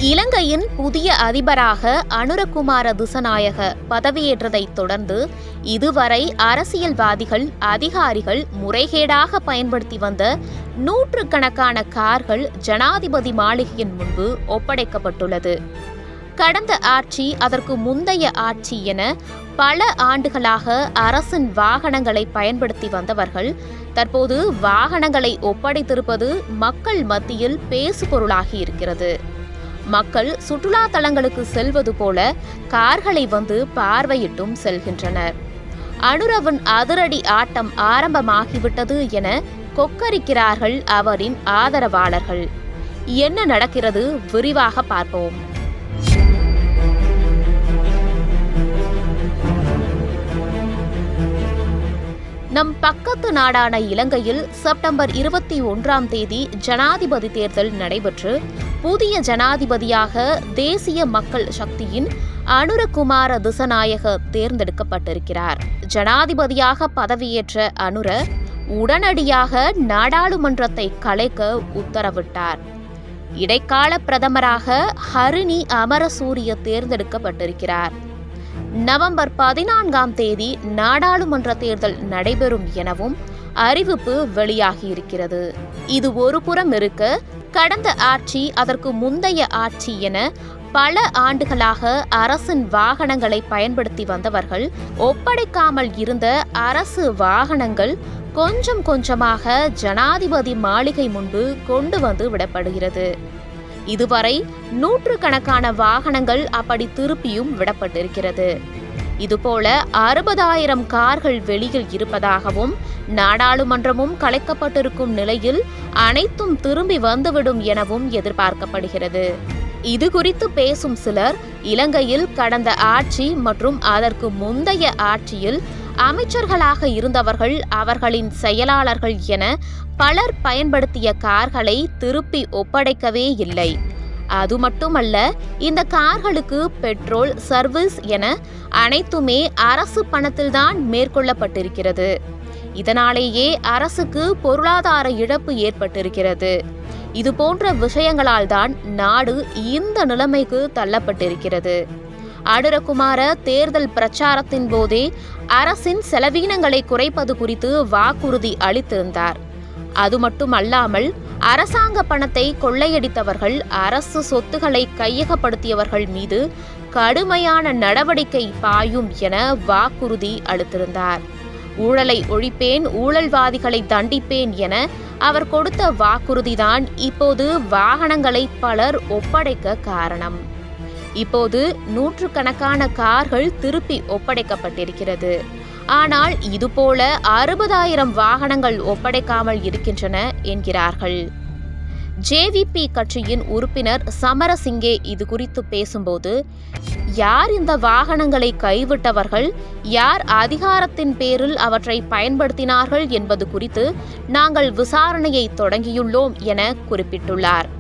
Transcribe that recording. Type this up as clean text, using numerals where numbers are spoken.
இலங்கையின் புதிய அதிபராக அனுரகுமார திஸநாயக்க பதவியேற்றதைத் தொடர்ந்து இதுவரை அரசியல்வாதிகள், அதிகாரிகள் முறைகேடாக பயன்படுத்தி வந்த நூற்றுக்கணக்கான கார்கள் ஜனாதிபதி மாளிகையின் முன்பு ஒப்படைக்கப்பட்டுள்ளது. கடந்த ஆட்சி, அதற்கு முந்தைய ஆட்சி என பல ஆண்டுகளாக அரசின் வாகனங்களை பயன்படுத்தி வந்தவர்கள் தற்போது வாகனங்களை ஒப்படைத்திருப்பது மக்கள் மத்தியில் பேசுபொருளாகி இருக்கிறது. மக்கள் சுற்றுலா தலங்களுக்கு செல்வது போல கார்களை வந்து பார்வையிட்டும் செல்கின்றனர். அனுரவின் அதிரடி ஆட்டம் ஆரம்பமாகிவிட்டது என கொக்கரிக்கிறார்கள் அவரின் ஆதரவாளர்கள். என்ன நடக்கிறது? விரிவாக பார்ப்போம். நம் பக்கத்து நாடான இலங்கையில் செப்டம்பர் 21ஆம் தேதி ஜனாதிபதி தேர்தல் நடைபெற்று புதிய ஜனாதிபதியாக தேசிய மக்கள் சக்தியின் அனுரகுமார திஸநாயக்க தேர்ந்தெடுக்கப்பட்டிருக்கிறார். ஜனாதிபதியாக பதவியேற்ற அனுர உடனடியாக நாடாளுமன்றத்தை கலைக்க உத்தரவிட்டார். இடைக்கால பிரதமராக ஹரிணி அமரசூரிய தேர்ந்தெடுக்கப்பட்டிருக்கிறார். நவம்பர் 14ஆம் தேதி நாடாளுமன்ற தேர்தல் நடைபெறும் எனவும் அறிவிப்பு வெளியாகியிருக்கிறது. இது ஒரு புறம் இருக்க, கடந்த ஆட்சி, அதற்கு முந்தைய ஆட்சி என பல ஆண்டுகளாக அரசின் வாகனங்களை பயன்படுத்தி வந்தவர்கள் ஒப்படைக்காமல் இருந்த அரசு வாகனங்கள் கொஞ்சம் கொஞ்சமாக ஜனாதிபதி மாளிகை முன்பு கொண்டு வந்து விடப்படுகிறது. இதுவரை நூற்றுக்கணக்கான வாகனங்கள் அப்படி திருப்பியும் விடப்பட்டிருக்கிறது. இதுபோல 60,000 கார்கள் வெளியில் இருப்பதாகவும், நாடாளுமன்றமும் கலைக்கப்பட்டிருக்கும் நிலையில் அனைத்தும் திரும்பி வந்துவிடும் எனவும் எதிர்பார்க்கப்படுகிறது. இது குறித்து பேசும் சிலர், இலங்கையில் கடந்த ஆட்சி மற்றும் அதற்கு முந்தைய ஆட்சியில் அமைச்சர்களாக இருந்தவர்கள், அவர்களின் செயலாளர்கள் என பலர் பயன்படுத்திய கார்களை திருப்பி ஒப்படைக்கவே இல்லை. அது மட்டுமல்ல, இந்த கார்களுக்கு பெட்ரோல், சர்வீஸ் என அனைத்துமே அரசு பணத்தில்தான் மேற்கொள்ளப்பட்டிருக்கிறது. இதனாலேயே அரசுக்கு பொருளாதார இழப்பு ஏற்பட்டிருக்கிறது. இது போன்ற விஷயங்களால் தான் நாடு இந்த நிலைமைக்கு தள்ளப்பட்டிருக்கிறது. அனுரகுமார தேர்தல் பிரச்சாரத்தின் போதே அரசின் செலவீனங்களை குறைப்பது குறித்து வாக்குறுதி அளித்திருந்தார். அது மட்டுமல்லாமல், அரசாங்க பணத்தை கொள்ளையடித்தவர்கள், அரசு சொத்துக்களை கையகப்படுத்தியவர்கள் மீது கடுமையான நடவடிக்கை பாயும் என வாக்குறுதி அளித்திருந்தார். ஊழலை ஒழிப்பேன், ஊழல்வாதிகளை தண்டிப்பேன் என அவர் கொடுத்த வாக்குறுதிதான் இப்போது வாகனங்களை பலர் ஒப்படைக்க காரணம். இப்போது நூற்றுக்கணக்கான கார்கள் திருப்பி ஒப்படைக்கப்பட்டிருக்கிறது. ஆனால் இதுபோல 60,000 வாகனங்கள் ஒப்படைக்காமல் இருக்கின்றன என்கிறார்கள். ஜேவிபி கட்சியின் உறுப்பினர் சமரசிங்கே இது குறித்து பேசும்போது, யார் இந்த வாகனங்களை கைவிட்டவர்கள், யார் அதிகாரத்தின் பேரில் அவற்றை பயன்படுத்தினார்கள் என்பது குறித்து நாங்கள் விசாரணையை தொடங்கியுள்ளோம் என குறிப்பிட்டுள்ளார்.